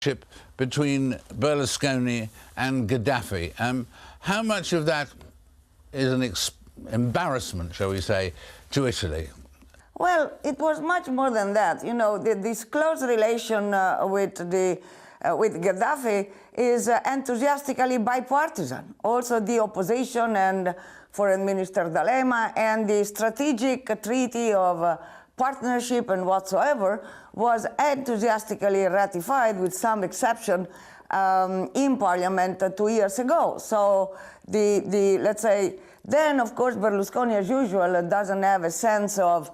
between Berlusconi and Gaddafi. How much of that is an embarrassment, shall we say, to Italy? Well, it was much more than that. You know, this close relation with Gaddafi is enthusiastically bipartisan. Also, the opposition and Foreign Minister D'Alema and the strategic treaty of partnership and whatsoever was enthusiastically ratified, with some exception, in Parliament 2 years ago. So let's say, then of course Berlusconi, as usual, doesn't have a sense of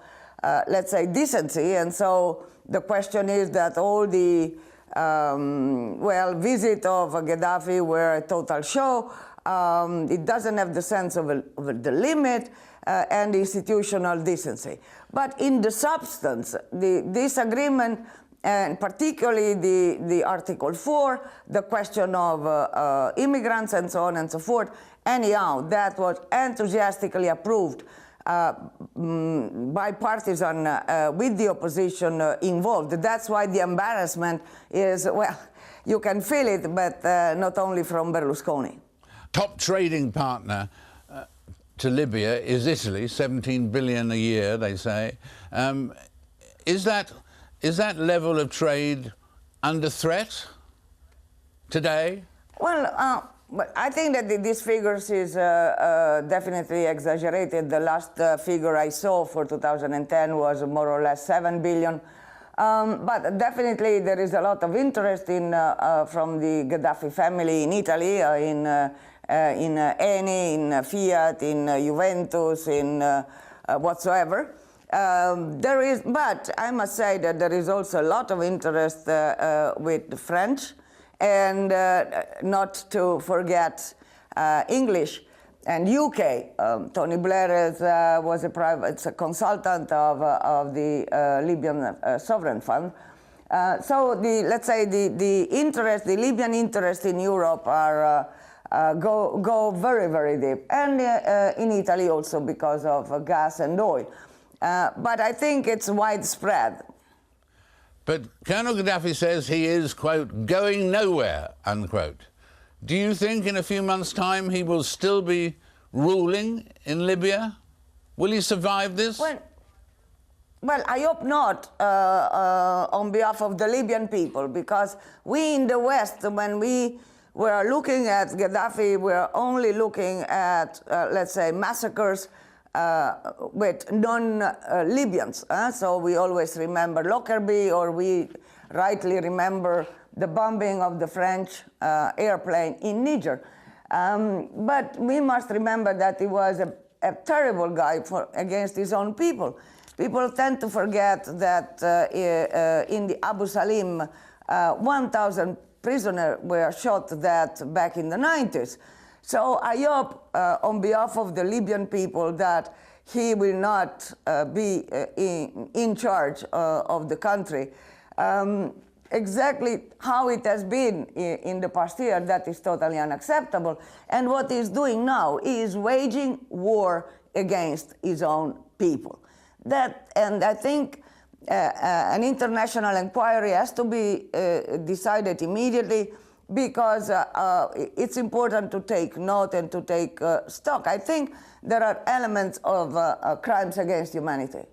let's say decency, and so the question is that all the visit of Gaddafi were a total show. It doesn't have the sense of the limit and institutional decency. But in the substance, this agreement, and particularly the Article 4, the question of immigrants and so on and so forth, anyhow, that was enthusiastically approved, bipartisan, with the opposition involved. That's why the embarrassment is, well, you can feel it, but not only from Berlusconi. Top trading partner to Libya is Italy, 17 billion a year, they say. Is that level of trade under threat today? Well, I think that these figures is definitely exaggerated. The last figure I saw for 2010 was more or less 7 billion. But definitely there is a lot of interest in from the Gaddafi family in Italy, in Eni, in Fiat, in Juventus, in whatsoever. There is, but I must say that there is also a lot of interest with the French, and not to forget English and UK. Tony Blair was a consultant of the Libyan Sovereign Fund. So let's say the interest, the Libyan interest in Europe are go very, very deep, and in Italy also because of gas and oil. But I think it's widespread. But Colonel Gaddafi says he is, quote, going nowhere, unquote. Do you think in a few months' time he will still be ruling in Libya? Will he survive this? Well, I hope not, on behalf of the Libyan people, because we in the West, when we were looking at Gaddafi, we were only looking at, let's say, massacres with non-Libyans. So we always remember Lockerbie, or we rightly remember the bombing of the French airplane in Niger. But we must remember that he was a terrible guy against his own people. People tend to forget that in the Abu Salim, 1,000 prisoners were shot back in the 90s. So I hope, on behalf of the Libyan people, that he will not be in charge of the country. Exactly how it has been in the past year, that is totally unacceptable. And what he's doing now is waging war against his own people. And I think an international inquiry has to be decided immediately, because it's important to take note and to take stock. I think there are elements of crimes against humanity.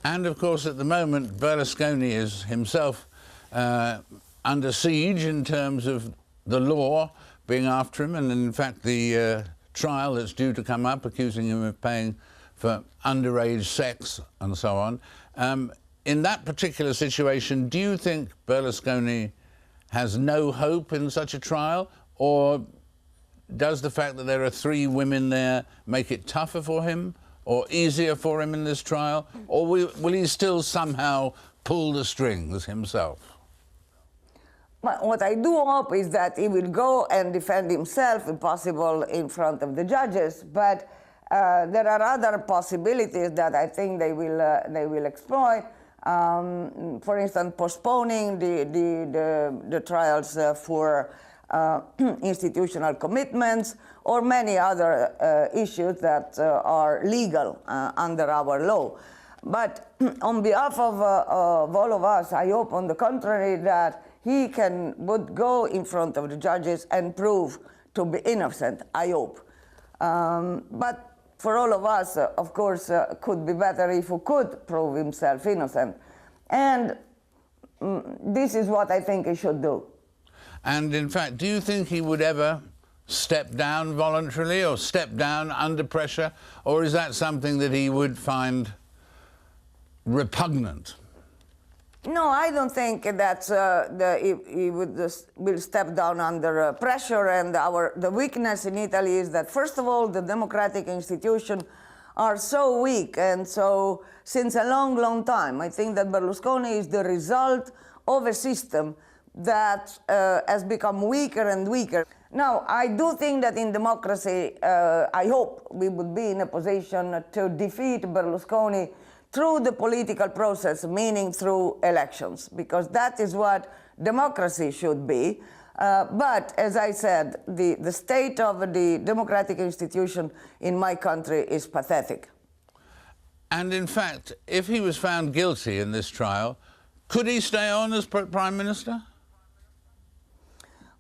And of course, at the moment, Berlusconi is himself under siege in terms of the law being after him, and in fact the trial that's due to come up accusing him of paying for underage sex and so on. In that particular situation, do you think Berlusconi has no hope in such a trial, or does the fact that there are 3 women there make it tougher for him or easier for him in this trial, or will he still somehow pull the strings himself? Well, what I do hope is that he will go and defend himself, if possible, in front of the judges, but there are other possibilities that I think they will exploit. For instance, postponing the trials for institutional commitments, or many other issues that are legal under our law. But on behalf of all of us, I hope, on the contrary, that he would go in front of the judges and prove to be innocent, I hope. But for all of us, of course, could be better if he could prove himself innocent. And this is what I think he should do. And in fact, do you think he would ever step down voluntarily or step down under pressure, or is that something that he would find repugnant? No, I don't think that he will step down under pressure. And the weakness in Italy is that, first of all, the democratic institutions are so weak, and so since a long, long time. I think that Berlusconi is the result of a system that has become weaker and weaker. Now, I do think that in democracy, I hope we would be in a position to defeat Berlusconi through the political process, meaning through elections, because that is what democracy should be. But as I said, the state of the democratic institution in my country is pathetic. And in fact, if he was found guilty in this trial, could he stay on as Prime Minister?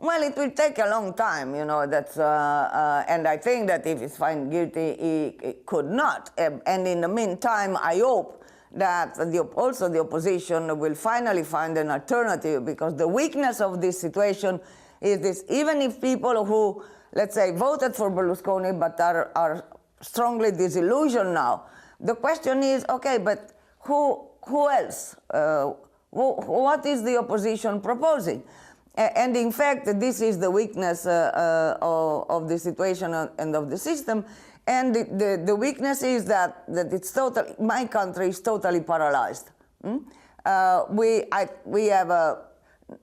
Well, it will take a long time, you know, and I think that if he's found guilty, he could not. And in the meantime, I hope that also the opposition will finally find an alternative, because the weakness of this situation is this: even if people who, let's say, voted for Berlusconi but are strongly disillusioned now, the question is, okay, but who else? What is the opposition proposing? And in fact, this is the weakness of the situation and of the system. And the weakness is that my country is totally paralyzed. We have a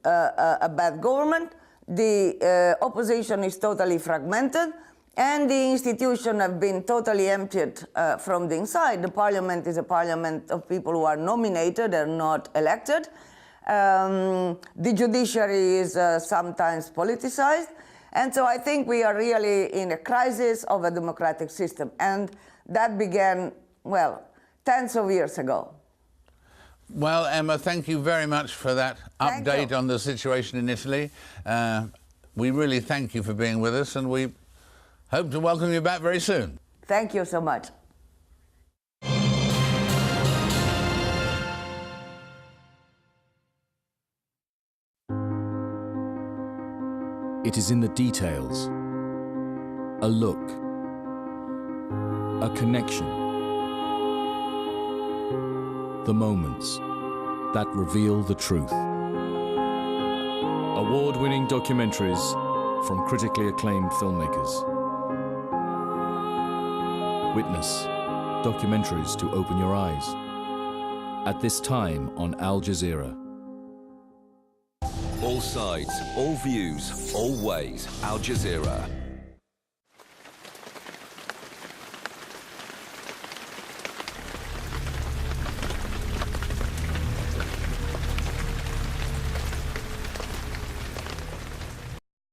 bad government, the opposition is totally fragmented, and the institutions have been totally emptied from the inside. The parliament is a parliament of people who are nominated and not elected. The judiciary is sometimes politicized. And so I think we are really in a crisis of a democratic system. And that began, well, tens of years ago. Well, Emma, thank you very much for that update on the situation in Italy. We really thank you for being with us, and we hope to welcome you back very soon. Thank you so much. It is in the details, a look, a connection, the moments that reveal the truth. Award-winning documentaries from critically acclaimed filmmakers. Witness documentaries to open your eyes. At this time on AlJazeera. All sides, all views, all ways. Al Jazeera.